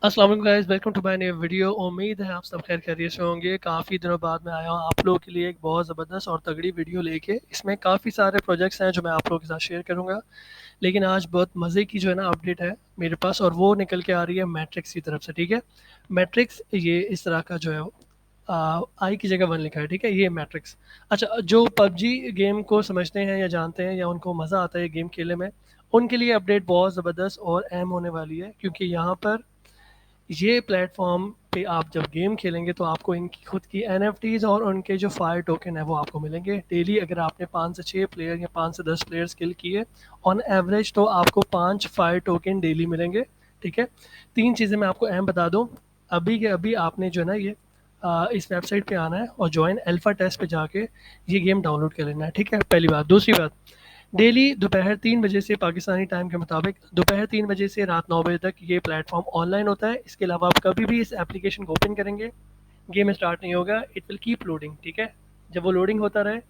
अस्सलाम वालेकुम guys, welcome to my new video. उम्मीद है आप सब खैर खैरियत से होंगे। काफ़ी दिनों बाद मैं आया हूँ आप लोगों के लिए एक बहुत ज़बरदस्त और तगड़ी वीडियो लेके। इसमें काफ़ी सारे प्रोजेक्ट्स हैं जो मैं आप लोगों के साथ शेयर करूँगा। लेकिन आज बहुत मज़े की जो है ना अपडेट है मेरे पास, और वो निकल के आ रही है मैट्रिक्स की तरफ से। ठीक है, मैट्रिक्स ये इस तरह का जो है आई की जगह वन लिखा है। ठीक है, ये मैट्रिक्स। अच्छा, जो पबजी गेम को समझते हैं या जानते हैं या उनको मज़ा आता है गेम खेलने में, उनके लिए अपडेट बहुत ज़बरदस्त और अहम होने वाली है, क्योंकि यहाँ पर ये प्लेटफॉर्म पे आप जब गेम खेलेंगे तो आपको इनकी खुद की एनएफटीज और उनके जो फायर टोकन है वो आपको मिलेंगे डेली। अगर आपने 5 से 6 प्लेयर या 5 से 10 प्लेयर्स किल किए ऑन एवरेज, तो आपको 5 फायर टोकन डेली मिलेंगे। ठीक है, 3 चीज़ें मैं आपको अहम बता दूँ। अभी के अभी आपने जो है ना ये इस वेबसाइट पे आना है और ज्वाइन अल्फ़ा टेस्ट पे जाके ये गेम डाउनलोड कर लेना है। ठीक है, पहली बात। दूसरी बात, डेली दोपहर 3 बजे से पाकिस्तानी टाइम के मुताबिक दोपहर 3 बजे से रात 9 बजे तक ये प्लेटफॉर्म ऑनलाइन होता है। इसके अलावा आप कभी भी इस एप्लीकेशन को ओपन करेंगे, गेम स्टार्ट नहीं होगा, इट विल कीप लोडिंग। ठीक है, जब वो लोडिंग होता रहे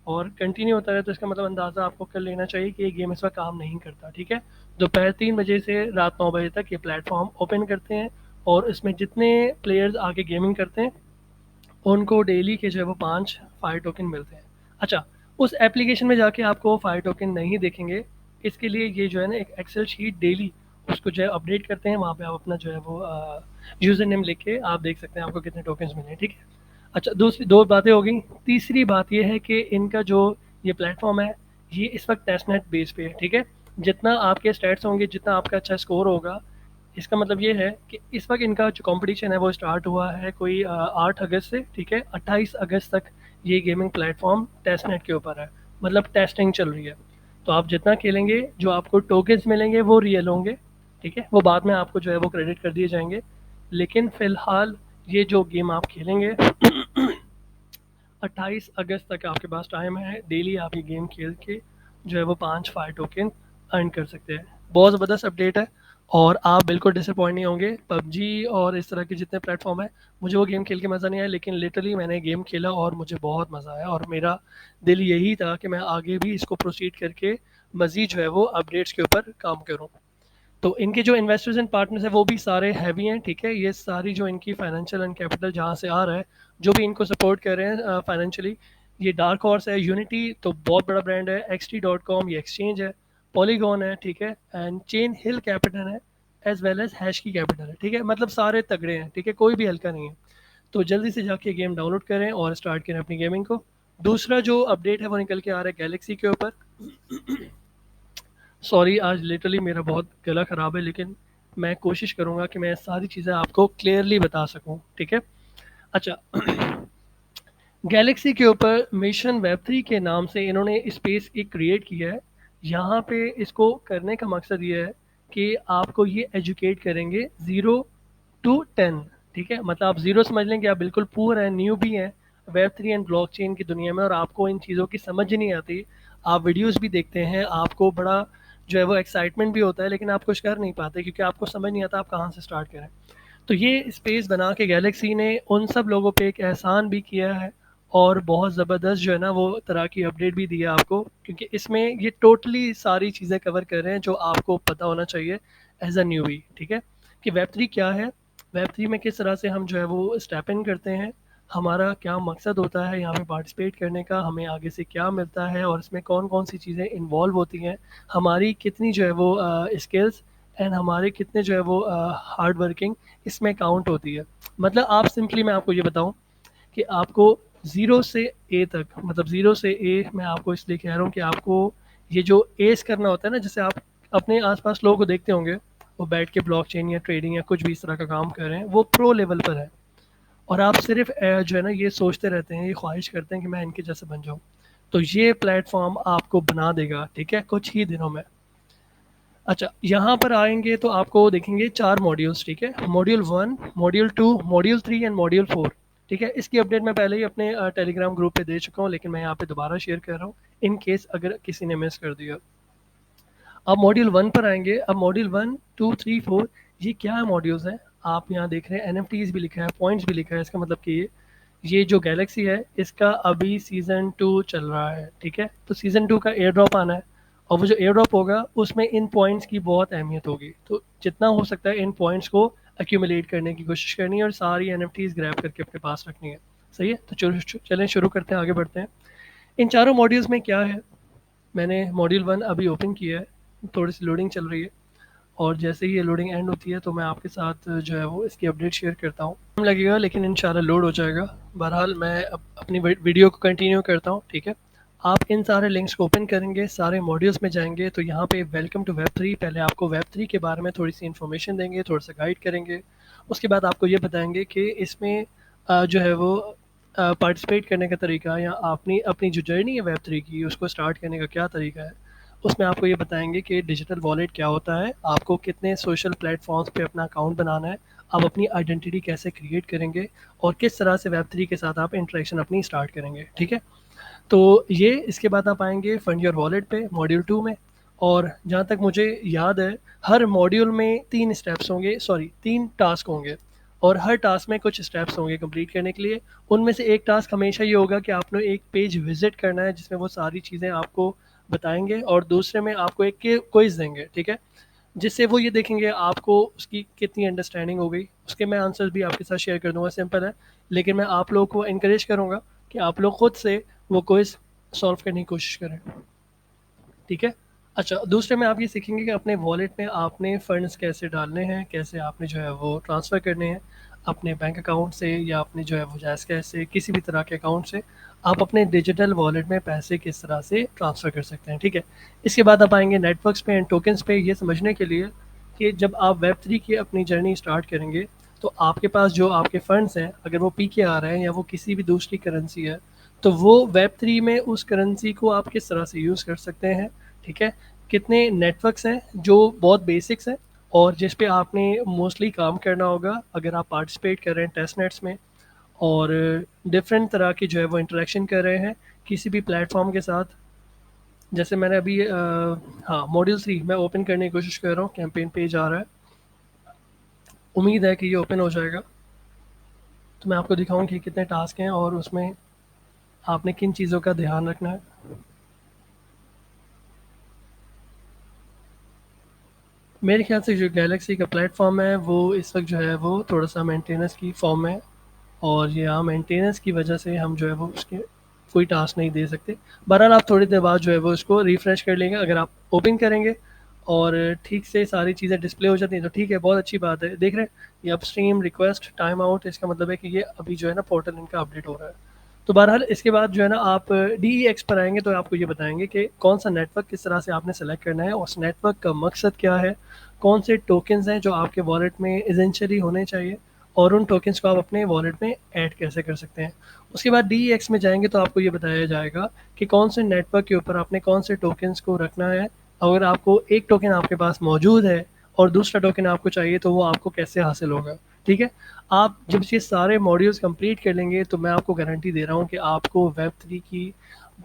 और कंटिन्यू होता रहे तो इसका मतलब अंदाज़ा आपको कर लेना चाहिए कि ये गेम इस वक्त काम नहीं करता। ठीक है, दोपहर 3 बजे से रात 9 बजे तक ये प्लेटफॉर्म ओपन करते हैं और इसमें जितने प्लेयर्स आके गेमिंग करते हैं उनको डेली के जो है वो 5 फायर टोकन मिलते हैं। अच्छा, उस एप्लीकेशन में जाके आपको फायर टोकन नहीं देखेंगे। इसके लिए ये जो है ना एक एक्सेल शीट डेली उसको जो है अपडेट करते हैं। वहाँ पे आप अपना जो है वो यूज़र नेम लिख के आप देख सकते हैं आपको कितने टोकन्स मिले हैं। ठीक है, अच्छा, दूसरी 2 बातें हो गई। तीसरी बात ये है कि इनका जो ये प्लेटफॉर्म है ये इस वक्त टेस्टनेट बेस पे है। ठीक है, जितना आपके स्टैट्स होंगे, जितना आपका अच्छा स्कोर होगा, इसका मतलब ये है कि इस वक्त इनका जो कंपटीशन है वो स्टार्ट हुआ है कोई 8 अगस्त से। ठीक है, 28 अगस्त तक ये गेमिंग प्लेटफॉर्म टेस्ट नेट के ऊपर है, मतलब टेस्टिंग चल रही है। तो आप जितना खेलेंगे जो आपको टोकन्स मिलेंगे वो रियल होंगे। ठीक है, वो बाद में आपको जो है वो क्रेडिट कर दिए जाएंगे। लेकिन फ़िलहाल ये जो गेम आप खेलेंगे 28 अगस्त तक आपके पास टाइम है। डेली आप ये गेम खेल के जो है वो 5 फायर टोकन अर्न कर सकते हैं। बहुत ज़बरदस्त अपडेट है और आप बिल्कुल डिसअपॉइंट नहीं होंगे। पबजी और इस तरह के जितने प्लेटफॉर्म है, मुझे वो गेम खेल के मज़ा नहीं आया, लेकिन लिटरली मैंने गेम खेला और मुझे बहुत मज़ा आया, और मेरा दिल यही था कि मैं आगे भी इसको प्रोसीड करके मज़ीद जो है वो अपडेट्स के ऊपर काम करूँ। तो इनके जो इन्वेस्टर्स एंड पार्टनर्स हैं वो भी सारे हैवी हैं। ठीक है, ये सारी जो इनकी फाइनेंशियल एंड कैपिटल जहाँ से आ रहा है, जो भी इनको सपोर्ट कर रहे हैं फाइनेंशियली, ये डार्क हॉर्स है, यूनिटी तो बहुत बड़ा ब्रांड है, XT.com ये एक्सचेंज है, पॉलीगॉन है, ठीक है, एंड चेन हिल कैपिटल है, एज वेल एज हैश की कैपिटल है। ठीक है, मतलब सारे तगड़े हैं। ठीक है, कोई भी हल्का नहीं है। तो जल्दी से जाके गेम डाउनलोड करें और स्टार्ट करें अपनी गेमिंग को। दूसरा जो अपडेट है वो निकल के आ रहा है गैलेक्सी के ऊपर। सॉरी, आज लिटरली मेरा बहुत गला ख़राब है, लेकिन मैं कोशिश करूँगा कि मैं सारी चीज़ें आपको क्लियरली बता सकूँ। ठीक है, अच्छा, गैलेक्सी के ऊपर मिशन वेब 3 के नाम से इन्होंने स्पेस एक क्रिएट किया है। यहाँ पे इसको करने का मकसद ये है कि आपको ये एजुकेट करेंगे 0 to 10। ठीक है, मतलब आप ज़ीरो समझ लें कि आप बिल्कुल पुअर हैं, न्यू भी हैं वेब 3 एंड ब्लॉकचेन की दुनिया में, और आपको इन चीज़ों की समझ नहीं आती। आप वीडियोस भी देखते हैं, आपको बड़ा जो है वो एक्साइटमेंट भी होता है, लेकिन आप कुछ कर नहीं पाते क्योंकि आपको समझ नहीं आता आप कहाँ से स्टार्ट करें। तो ये स्पेस बना के गैलेक्सी ने उन सब लोगों पे एक एहसान भी किया है, और बहुत ज़बरदस्त जो है ना वो तरह की अपडेट भी दी है आपको, क्योंकि इसमें ये टोटली सारी चीज़ें कवर कर रहे हैं जो आपको पता होना चाहिए एज अ न्यूबी। ठीक है, कि वेब 3 क्या है, वेब 3 में किस तरह से हम जो है वो स्टेप इन करते हैं, हमारा क्या मकसद होता है यहाँ पे पार्टिसिपेट करने का, हमें आगे से क्या मिलता है, और इसमें कौन कौन सी चीज़ें इन्वॉल्व होती हैं, हमारी कितनी जो है वो स्किल्स एंड हमारे कितने जो है वो हार्ड वर्किंग इसमें काउंट होती है। मतलब आप सिंपली, मैं आपको ये बताऊं कि आपको ज़ीरो से ए तक, मतलब ज़ीरो से ए मैं आपको इसलिए कह रहा हूँ कि आपको ये जो एस करना होता है ना, जैसे आप अपने आसपास लोगों को देखते होंगे वो बैठ के ब्लॉकचेन या ट्रेडिंग या कुछ भी इस तरह का काम कर रहे हैं, वो प्रो लेवल पर है, और आप सिर्फ जो है ना ये सोचते रहते हैं, ये ख्वाहिश करते हैं कि मैं इनके जैसे बन जाऊँ। तो ये प्लेटफॉर्म आपको बना देगा, ठीक है, कुछ ही दिनों में। अच्छा, यहाँ पर आएँगे तो आपको देखेंगे 4 मॉड्यूल्स। ठीक है, module 1, module 2, module 3 and module 4। ठीक है, इसकी अपडेट मैं पहले ही अपने टेलीग्राम ग्रुप पे दे चुका हूँ, लेकिन मैं यहाँ पे दोबारा शेयर कर रहा हूँ इन केस अगर किसी ने मिस कर दिया। अब मॉड्यूल 1 पर आएँगे। अब मॉड्यूल 1, 2, 3, 4 ये क्या मॉड्यूल्स हैं? आप यहाँ देख रहे हैं एनएफटीज़ भी लिखा है, पॉइंट्स भी लिखा है, इसका मतलब कि ये जो गैलेक्सी है इसका अभी सीज़न 2 चल रहा है। ठीक है, तो सीज़न 2 का एयर ड्रॉप आना है, और वो जो एयर ड्रॉप होगा उसमें इन पॉइंट्स की बहुत अहमियत होगी। तो जितना हो सकता है इन पॉइंट्स को एक्यूमुलेट करने की कोशिश करनी है और सारी NFTs ग्रैब करके अपने पास रखनी है। सही है, तो चलो चलें शुरू करते हैं, आगे बढ़ते हैं। इन चारों मॉड्यूल्स में क्या है, मैंने मॉड्यूल 1 अभी ओपन किया है, थोड़ी सी लोडिंग चल रही है, और जैसे ही ये लोडिंग एंड होती है तो मैं आपके साथ जो है वो इसकी अपडेट शेयर करता हूँ। टाइम लगेगा लेकिन इंशाल्लाह लोड हो जाएगा। बहरहाल मैं अपनी वीडियो को कंटिन्यू करता हूँ, ठीक है। आप इन सारे लिंक्स को ओपन करेंगे, सारे मॉड्यूल्स में जाएंगे तो यहाँ पे वेलकम टू वेब 3, पहले आपको वेब 3 के बारे में थोड़ी सी इन्फॉर्मेशन देंगे, थोड़ा सा गाइड करेंगे। उसके बाद आपको ये बताएंगे कि इसमें जो है वो पार्टिसिपेट करने का तरीका, या अपनी अपनी जो जर्नी है वेब 3 की उसको स्टार्ट करने का क्या तरीका है। उसमें आपको ये बताएंगे कि डिजिटल वॉलेट क्या होता है, आपको कितने सोशल प्लेटफॉर्म्स पे अपना अकाउंट बनाना है, आप अपनी आइडेंटिटी कैसे क्रिएट करेंगे, और किस तरह से वेब 3 के साथ आप इंटरेक्शन अपनी स्टार्ट करेंगे, ठीक है। तो ये इसके बाद आप आएंगे फंड योर वॉलेट पे मॉड्यूल 2 में। और जहाँ तक मुझे याद है हर मॉड्यूल में 3 स्टेप्स होंगे, सॉरी 3 टास्क होंगे, और हर टास्क में कुछ स्टेप्स होंगे कंप्लीट करने के लिए। उनमें से एक टास्क हमेशा ये होगा कि आपने एक पेज विजिट करना है जिसमें वो सारी चीज़ें आपको बताएंगे, और दूसरे में आपको एक क्विज देंगे, ठीक है, जिससे वो ये देखेंगे आपको उसकी कितनी अंडरस्टैंडिंग हो गई। उसके मैं आंसर्स भी आपके साथ शेयर कर दूंगा, सिंपल है, लेकिन मैं आप लोगों को इनक्रेज करूँगा कि आप लोग खुद से वो क्विज सॉल्व करने की कोशिश करें, ठीक है। अच्छा, दूसरे में आप ये सीखेंगे कि अपने वॉलेट में आपने फ़ंड्स कैसे डालने हैं, कैसे आपने जो है वो ट्रांसफ़र करने हैं अपने बैंक अकाउंट से, या अपने जो है वो जैज़ कैश से, किसी भी तरह के अकाउंट से आप अपने डिजिटल वॉलेट में पैसे किस तरह से ट्रांसफ़र कर सकते हैं, ठीक है। इसके बाद आप आएंगे नेटवर्क्स पे एंड टोकन्स पे, ये समझने के लिए कि जब आप वेब 3 की अपनी जर्नी स्टार्ट करेंगे तो आपके पास जो आपके फ़ंड्स हैं, अगर वो पी आ रहे हैं या वो किसी भी दूसरी करेंसी है, तो वो वेब 3 में उस करेंसी को आप किस तरह से यूज़ कर सकते हैं, ठीक है। कितने नेटवर्क्स हैं जो बहुत बेसिक्स हैं, और जिस पे आपने मोस्टली काम करना होगा अगर आप पार्टिसिपेट कर रहे हैं टेस्ट नेट्स में, और डिफरेंट तरह की जो है वो इंटरेक्शन कर रहे हैं किसी भी प्लेटफॉर्म के साथ। जैसे मैंने अभी हाँ मॉड्यूल 3 मैं ओपन करने की कोशिश कर रहा हूँ, कैंपेन पेज आ रहा है, उम्मीद है कि ये ओपन हो जाएगा। तो मैं आपको दिखाऊँ कि कितने टास्क हैं और उसमें आपने किन चीज़ों का ध्यान रखना है। मेरे ख्याल से जो गैलेक्सी का प्लेटफॉर्म है वो इस वक्त जो है वो थोड़ा सा मेंटेनेंस की फॉर्म में है, और ये यहाँ मेंटेनेंस की वजह से हम जो है वो उसके कोई टास्क नहीं दे सकते। बहरहाल आप थोड़ी देर बाद जो है वो उसको रिफ़्रेश कर लेंगे, अगर आप ओपन करेंगे और ठीक से सारी चीज़ें डिस्प्ले हो जाती हैं तो ठीक है, बहुत अच्छी बात है। देख रहे हैं ये अपस्ट्रीम रिक्वेस्ट टाइम आउट, इसका मतलब है कि ये अभी जो है ना पोर्टल इनका अपडेट हो रहा है। तो बहरहाल इसके बाद जो है ना आप DEX पर आएंगे तो आपको ये बताएंगे कि कौन सा नेटवर्क किस तरह से आपने सेलेक्ट करना है, और उस नेटवर्क का मकसद क्या है, कौन से टोकन्स हैं जो आपके वॉलेट में एसेंशियली होने चाहिए, और उन टोकन्स को आप अपने वॉलेट में ऐड कैसे कर सकते हैं। उसके बाद DEX में जाएंगे तो आपको ये बताया जाएगा कि कौन से नेटवर्क के ऊपर आपने कौन से टोकन्स को रखना है। अगर आपको एक टोकन आपके पास मौजूद है और दूसरा टोकन आपको चाहिए तो वो आपको कैसे हासिल होगा, ठीक है। आप जब ये सारे मॉड्यूल्स कंप्लीट कर लेंगे तो मैं आपको गारंटी दे रहा हूँ कि आपको वेब 3 की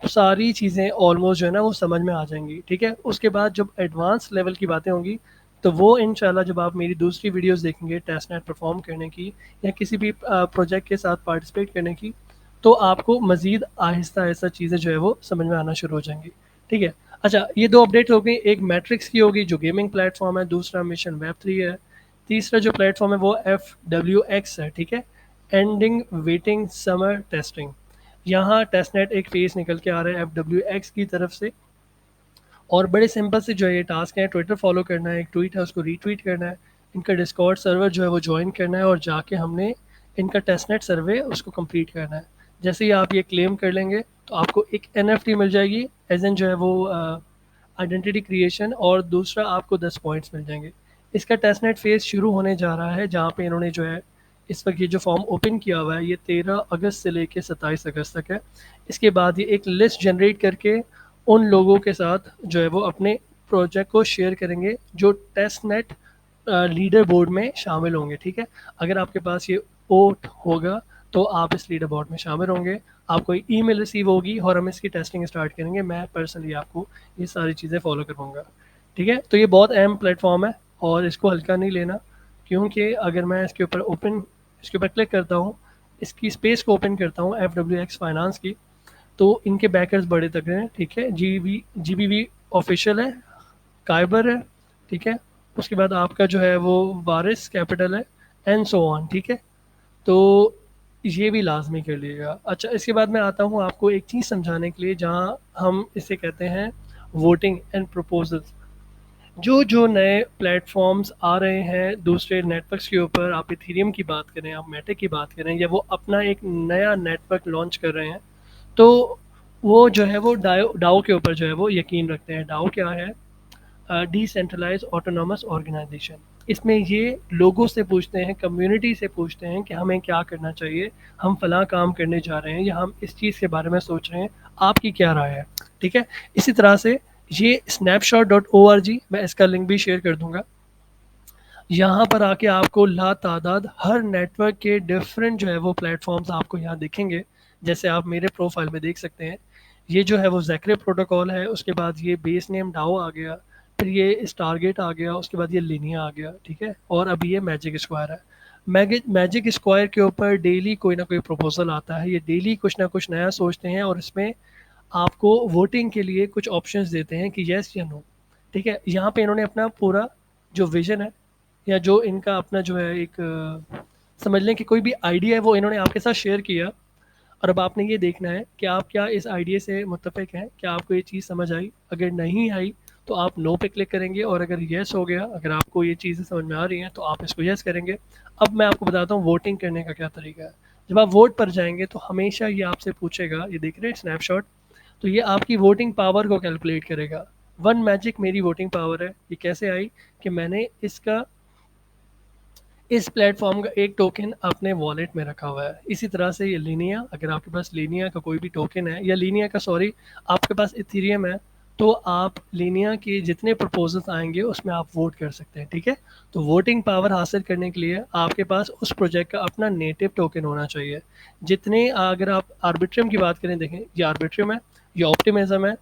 सारी चीज़ें ऑलमोस्ट जो है ना वो समझ में आ जाएंगी, ठीक है। उसके बाद जब एडवांस लेवल की बातें होंगी तो वो इंशाल्लाह जब आप मेरी दूसरी वीडियोस देखेंगे टेस्ट नेट परफॉर्म करने की या किसी भी प्रोजेक्ट के साथ पार्टिसिपेट करने की, तो आपको मज़ीद आहिस्ता आहिस्ता चीज़ें जो है वो समझ में आना शुरू हो जाएंगी, ठीक है। अच्छा, ये 2 अपडेट हो गई, एक मैट्रिक्स की होगी जो गेमिंग प्लेटफॉर्म है, दूसरा मिशन वेब 3 है, तीसरा जो प्लेटफॉर्म है वो FWX है, ठीक है, एंडिंग वेटिंग समर टेस्टिंग। यहाँ टेस्ट नेट एक फेस निकल के आ रहा है FWX की तरफ से, और बड़े सिंपल से जो है ये टास्क है, ट्विटर फॉलो करना है, एक ट्वीट है उसको रीट्वीट करना है, इनका डिस्कॉर्ड सर्वर जो है वो ज्वाइन करना है, और जाके हमने इनका टेस्टनेट सर्वे उसको कंप्लीट करना है। जैसे ही आप ये क्लेम कर लेंगे तो आपको एक NFT मिल जाएगी, एज एन जो है वो आइडेंटिटी क्रिएशन, और दूसरा आपको 10 पॉइंट्स मिल जाएंगे। इसका टेस्टनेट फेज़ शुरू होने जा रहा है जहाँ पे इन्होंने जो है इस वक्त ये जो फॉर्म ओपन किया हुआ है ये 13 अगस्त से लेके 27 अगस्त तक है। इसके बाद ये एक लिस्ट जनरेट करके उन लोगों के साथ जो है वो अपने प्रोजेक्ट को शेयर करेंगे जो टेस्ट नेट लीडर बोर्ड में शामिल होंगे, ठीक है। अगर आपके पास ये ओट होगा तो आप इस लीडर बोर्ड में शामिल होंगे, आपको ईमेल रिसीव होगी और हम इसकी टेस्टिंग स्टार्ट करेंगे। मैं पर्सनली आपको ये सारी चीज़ें फॉलो करवाऊँगा, ठीक है। तो ये बहुत अहम प्लेटफॉर्म है और इसको हल्का नहीं लेना, क्योंकि अगर मैं इसके ऊपर क्लिक करता हूँ, इसकी स्पेस को ओपन करता हूँ FWX फाइनेंस की, तो इनके बैकर्स बड़े तगड़े हैं, ठीक है। GBV ऑफिशियल है, काइबर है, ठीक है। उसके बाद आपका जो है वो वारिस कैपिटल है, एंड सो ऑन, ठीक है। तो ये भी लाजमी कर लीजिएगा। अच्छा, इसके बाद मैं आता हूँ आपको एक चीज़ समझाने के लिए, जहाँ हम इसे कहते हैं वोटिंग एंड प्रपोजल्स। जो जो नए प्लेटफॉर्म्स आ रहे हैं दूसरे नेटवर्क्स के ऊपर, आप इथीरियम की बात करें, आप मेटे की बात करें, या वो अपना एक नया नेटवर्क लॉन्च कर रहे हैं, तो वो जो है वो डाओ डाओ के ऊपर जो है वो यकीन रखते हैं। डाओ क्या है? Decentralize autonomous organization. इसमें ये लोगों से पूछते हैं, कम्युनिटी से पूछते हैं कि हमें क्या करना चाहिए, हम फलां काम करने जा रहे हैं या हम इस चीज़ के बारे में सोच रहे हैं, आपकी क्या राय है, ठीक है। इसी तरह से ये snapshot.org, मैं इसका लिंक भी शेयर कर दूंगा। यहाँ पर आके आपको ला तादाद हर नेटवर्क के डिफरेंट जो है वो प्लेटफॉर्म्स आपको यहाँ दिखेंगे। जैसे आप मेरे प्रोफाइल में देख सकते हैं, ये जो है वो जैकरे प्रोटोकॉल है, उसके बाद ये बेस नेम डाओ आ गया, फिर ये स्टारगेट आ गया, उसके बाद ये लिनिया आ गया, ठीक है। और अभी ये मैजिक स्क्वायर है। मैजिक स्क्वायर के ऊपर डेली कोई ना कोई प्रपोजल आता है, ये डेली कुछ ना कुछ नया सोचते हैं, और इसमें आपको वोटिंग के लिए कुछ ऑप्शंस देते हैं कि येस या नो, ठीक है। यहाँ पे इन्होंने अपना पूरा जो विजन है, या जो इनका अपना जो है एक समझ लें कि कोई भी आइडिया है, वो इन्होंने आपके साथ शेयर किया। और अब आपने ये देखना है कि आप क्या इस आइडिया से मुत्तफिक हैं, क्या आपको ये चीज़ समझ आई। अगर नहीं आई तो आप नो पे क्लिक करेंगे, और अगर येस हो गया, अगर आपको ये चीज़ें समझ में आ रही हैं, तो आप इसको येस करेंगे। अब मैं आपको बताता हूँ वोटिंग करने का क्या तरीका है। जब आप वोट पर जाएंगे तो हमेशा ये आपसे पूछेगा, ये देख रहे हैं स्नैपशॉट, तो ये आपकी वोटिंग पावर को कैलकुलेट करेगा। वन मैजिक मेरी वोटिंग पावर है। ये कैसे आई? कि मैंने इसका इस प्लेटफॉर्म का एक टोकन अपने वॉलेट में रखा हुआ है। इसी तरह से ये लीनिया, अगर आपके पास लीनिया का कोई भी टोकन है, या लीनिया का सॉरी, आपके पास इथीरियम है, तो आप लीनिया के जितने प्रपोजल्स आएंगे उसमें आप वोट कर सकते हैं, ठीक है। तो वोटिंग पावर हासिल करने के लिए आपके पास उस प्रोजेक्ट का अपना नेटिव टोकन होना चाहिए। जितने, अगर आप आर्बिट्रियम की बात करें, देखें ये आर्बिट्रियम है, ये ऑप्टिमिज्म है,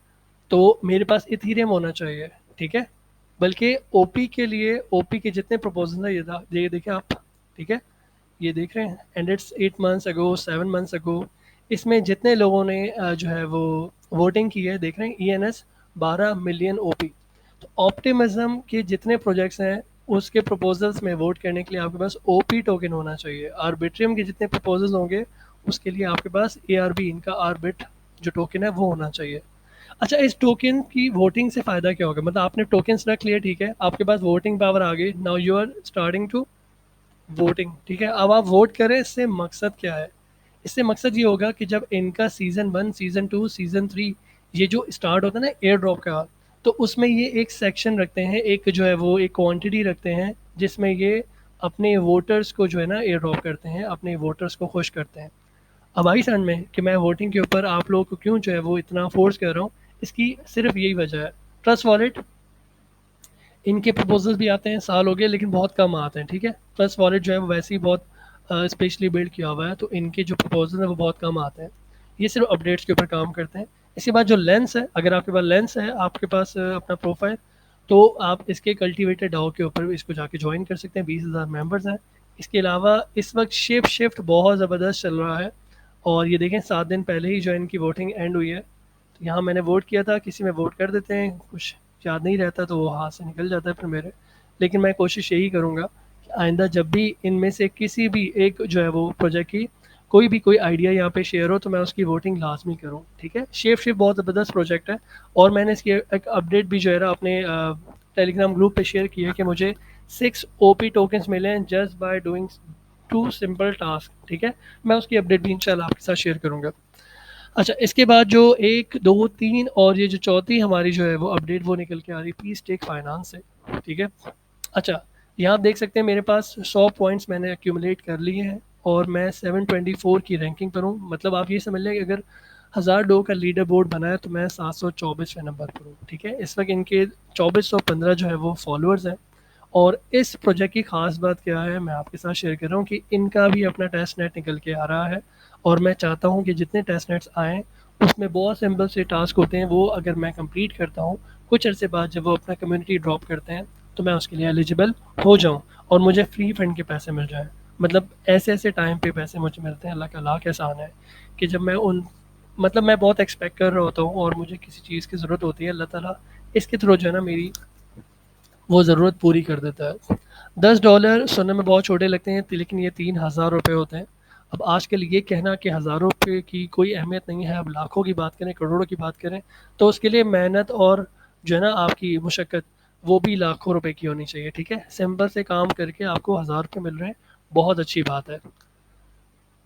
तो मेरे पास इथीरियम होना चाहिए, ठीक है। बल्कि ओपी के लिए, ओपी के जितने प्रपोजल हैं, ये देखें आप, ठीक है, ये देख रहे हैं, and it's 8 months ago, 7 months ago, इसमें जितने लोगों ने जो है वो वोटिंग की है, देख रहे हैं, ENS 12 मिलियन ओपी। तो ऑप्टिमिज्म के जितने प्रोजेक्ट्स हैं, उसके प्रपोजल्स में वोट करने के लिए आपके पास ओपी टोकन होना चाहिए। आर्बिट्रियम के जितने प्रपोजल्स होंगे, उसके लिए आपके पास ARB, इनका आर्बिट जो टोकन है वो होना चाहिए। अच्छा, इस टोकन की वोटिंग से फ़ायदा क्या होगा? मतलब आपने टोकन्स रख लिए, ठीक है, आपके पास वोटिंग पावर आ गई, now you are starting to voting, ठीक है। अब आप वोट करें, इससे मकसद क्या है? इससे मकसद ये होगा कि जब इनका सीज़न 1, सीज़न 2, सीज़न 3 ये जो स्टार्ट होता है ना एयर ड्रॉप का, तो उसमें ये एक सेक्शन रखते हैं, एक जो है वो एक क्वांटिटी रखते हैं, जिसमें ये अपने वोटर्स को जो है ना एयर ड्रॉप करते हैं, अपने वोटर्स को खुश करते हैं। अब आई समझ में कि मैं वोटिंग के ऊपर आप लोगों को क्यों जो है वो इतना फोर्स कर रहा हूँ? इसकी सिर्फ यही वजह है। ट्रस्ट वॉलेट, इनके प्रपोजल्स भी आते हैं, साल हो गए लेकिन बहुत कम आते हैं, ठीक है। ट्रस्ट वॉलेट जो है वो वैसे ही बहुत स्पेशली बिल्ड किया हुआ है, तो इनके जो प्रपोजल हैं वो बहुत कम आते हैं। ये सिर्फ अपडेट्स के ऊपर काम करते हैं। इसके बाद जो लेंस है, अगर आपके पास लेंस है, आपके पास अपना प्रोफाइल, तो आप इसके कल्टिवेटेड डाओ के ऊपर इसको जाके ज्वाइन कर सकते हैं। 20,000 मेंबर्स हैं। इसके अलावा इस वक्त शेप शिफ्ट बहुत ज़बरदस्त चल रहा है, और ये देखें 7 दिन पहले ही जो इनकी वोटिंग एंड हुई है। तो यहाँ मैंने वोट किया था, किसी में वोट कर देते हैं, कुछ याद नहीं रहता तो वो हाथ से निकल जाता है फिर मेरे। लेकिन मैं कोशिश यही करूँगा कि आइंदा जब भी इनमें से किसी भी एक जो है वो प्रोजेक्ट की कोई आइडिया यहाँ पे शेयर हो, तो मैं उसकी वोटिंग लाजमी करूँ, ठीक है। शेप शिफ्ट बहुत ज़बरदस्त प्रोजेक्ट है, और मैंने इसकी एक अपडेट भी जो है ना अपने टेलीग्राम ग्रुप पे शेयर किया है कि मुझे 6 OP टोकन्स मिले हैं just by doing 2 simple task, ठीक है। मैं उसकी अपडेट भी इंशाल्लाह आपके साथ शेयर करूँगा। अच्छा, इसके बाद जो 1, 2, 3 और ये जो चौथी हमारी जो है वो अपडेट वो निकल के आ रही है पीस टेक फाइनेंस से, ठीक है। अच्छा, यहाँ आप देख सकते हैं मेरे पास 100 पॉइंट्स मैंने एक्यूमुलेट कर लिए हैं, और मैं 724 की रैंकिंग पर हूँ। मतलब आप ये समझ लें कि अगर 1000 का लीडर बोर्ड बना है, तो मैं 724वें नंबर पर हूँ, ठीक है। इस वक्त इनके 2415 जो है वो फॉलोअर्स हैं। और इस प्रोजेक्ट की ख़ास बात क्या है, मैं आपके साथ शेयर कर रहा हूँ कि इनका भी अपना टेस्ट नेट निकल के आ रहा है, और मैं चाहता हूँ कि जितने टेस्ट नेट्स आएँ, उसमें बहुत सिंपल से टास्क होते हैं, वो अगर मैं कंप्लीट करता हूँ, कुछ अर्से बाद जब वो अपना कम्युनिटी ड्रॉप करते हैं, तो मैं उसके लिए एलिजिबल हो जाऊँ, और मुझे फ्री फंड के पैसे मिल जाएँ। मतलब ऐसे ऐसे टाइम पे पैसे मुझे मिलते हैं, अल्लाह का लाख एहसान है कि जब मैं उन, मतलब मैं बहुत एक्सपेक्ट कर रहा होता हूँ, और मुझे किसी चीज़ की ज़रूरत होती है, अल्लाह ताला इसके थ्रू जो है ना मेरी वो ज़रूरत पूरी कर देता है। $10 सुनने में बहुत छोटे लगते हैं, लेकिन ये 3000 रुपये होते हैं। अब आजकल ये कहना कि हज़ारों रुपये की कोई अहमियत नहीं है, अब लाखों की बात करें, करोड़ों की बात करें, तो उसके लिए मेहनत और जो है ना आपकी मुशक्क़त, वो भी लाखों रुपए की होनी चाहिए, ठीक है? सिंपल से काम करके आपको 1000 रुपये मिल रहे हैं, बहुत अच्छी बात है।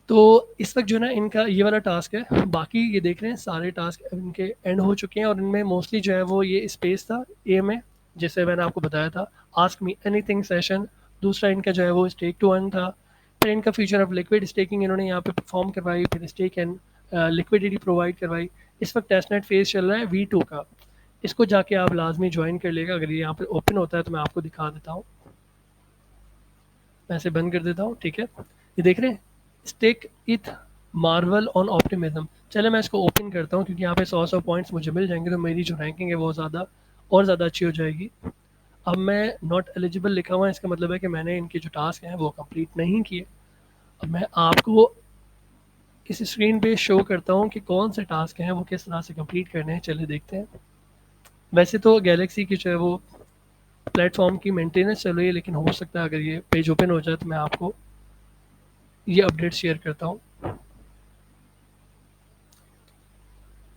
तो इस वक्त जो है ना इनका ये वाला टास्क है, बाकी ये देख रहे हैं सारे टास्क इनके एंड हो चुके हैं, और इनमें मोस्टली जो है वो ये स्पेस था ए में, जैसे मैंने आपको बताया था, आस्क मी एनीथिंग सेशन। दूसरा इनका जो है वो स्टेक टू अर्न था। फिर इनका फ्यूचर ऑफ लिक्विड स्टेकिंग इन्होंने यहाँ पे परफॉर्म करवाई, फिर स्टेक एंड लिक्विडिटी प्रोवाइड करवाई। इस वक्त टेस्टनेट फेज चल रहा है V2 का, इसको जाके आप लाजमी ज्वाइन कर लेगा। अगर ये यहाँ पे ओपन होता है तो मैं आपको दिखा देता हूँ, मैं इसे बंद कर देता हूँ, ठीक है? ये देख रहे हैं, स्टिक इथ मार्वल ऑन ऑप्टिमिज्म। चले मैं इसको ओपन करता हूँ, क्योंकि यहाँ पे 100 पॉइंट्स मुझे मिल जाएंगे, तो मेरी जो रैंकिंग है वो ज़्यादा और ज़्यादा अच्छी हो जाएगी। अब मैं नॉट एलिजिबल लिखा हुआ है, इसका मतलब है कि मैंने इनके जो टास्क हैं वो कंप्लीट नहीं किए। अब मैं आपको इस स्क्रीन पे शो करता हूँ कि कौन से टास्क हैं वो किस तरह से कंप्लीट करने हैं, चलिए देखते हैं। वैसे तो गैलेक्सी की जो है वो प्लेटफॉर्म की मेंटेनेंस चल रही है, लेकिन हो सकता है अगर ये पेज ओपन हो जाए तो मैं आपको ये अपडेट शेयर करता हूँ।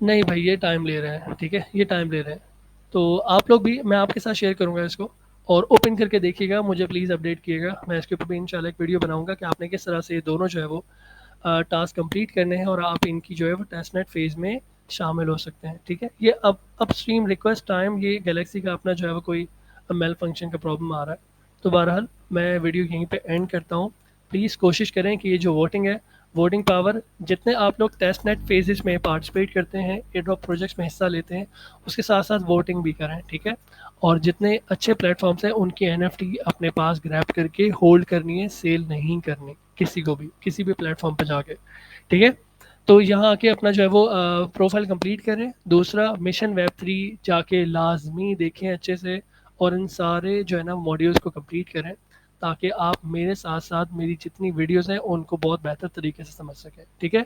नहीं भाई, ये टाइम ले रहे हैं, ठीक है, ये टाइम ले रहे हैं। तो आप लोग भी, मैं आपके साथ शेयर करूँगा इसको, और ओपन करके देखिएगा, मुझे प्लीज़ अपडेट कीजिएगा। मैं इसके ऊपर भी इंशाल्लाह एक वीडियो बनाऊँगा कि आपने किस तरह से ये दोनों जो है वो टास्क कंप्लीट करने हैं, और आप इनकी जो है वो टेस्टनेट फेज़ में शामिल हो सकते हैं, ठीक है? ये अब स्ट्रीम रिक्वेस्ट टाइम, ये गैलेक्सी का अपना जो है वो कोई मेल फंक्शन का प्रॉब्लम आ रहा है। तो बहरहाल मैं वीडियो यहीं पे एंड करता हूँ। प्लीज़ कोशिश करें कि ये जो वोटिंग है, वोटिंग पावर, जितने आप लोग टेस्ट नेट फेजेस में पार्टिसिपेट करते हैं, एयर ड्रॉप प्रोजेक्ट्स में हिस्सा लेते हैं, उसके साथ साथ वोटिंग भी करें, ठीक है? और जितने अच्छे प्लेटफॉर्म्स हैं उनकी NFT अपने पास ग्रैब करके होल्ड करनी है, सेल नहीं करनी किसी को भी, किसी भी प्लेटफॉर्म पर जाके, ठीक है? तो यहाँ आके अपना जो है वो प्रोफाइल कंप्लीट करें। दूसरा, मिशन वेब 3 जाके लाजमी देखें अच्छे से, और इन सारे जो है ना मॉड्यूल्स को कंप्लीट करें, ताकि आप मेरे साथ साथ मेरी जितनी वीडियोस हैं उनको बहुत बेहतर तरीके से समझ सकें, ठीक है?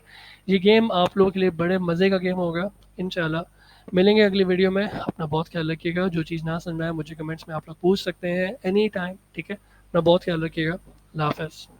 ये गेम आप लोगों के लिए बड़े मज़े का गेम होगा इंशाल्लाह। मिलेंगे अगली वीडियो में, अपना बहुत ख्याल रखिएगा। जो चीज़ ना समझ में आए मुझे कमेंट्स में आप लोग पूछ सकते हैं एनी टाइम, ठीक है? अपना बहुत ख्याल रखिएगा। अल्लाह हाफ़िज़।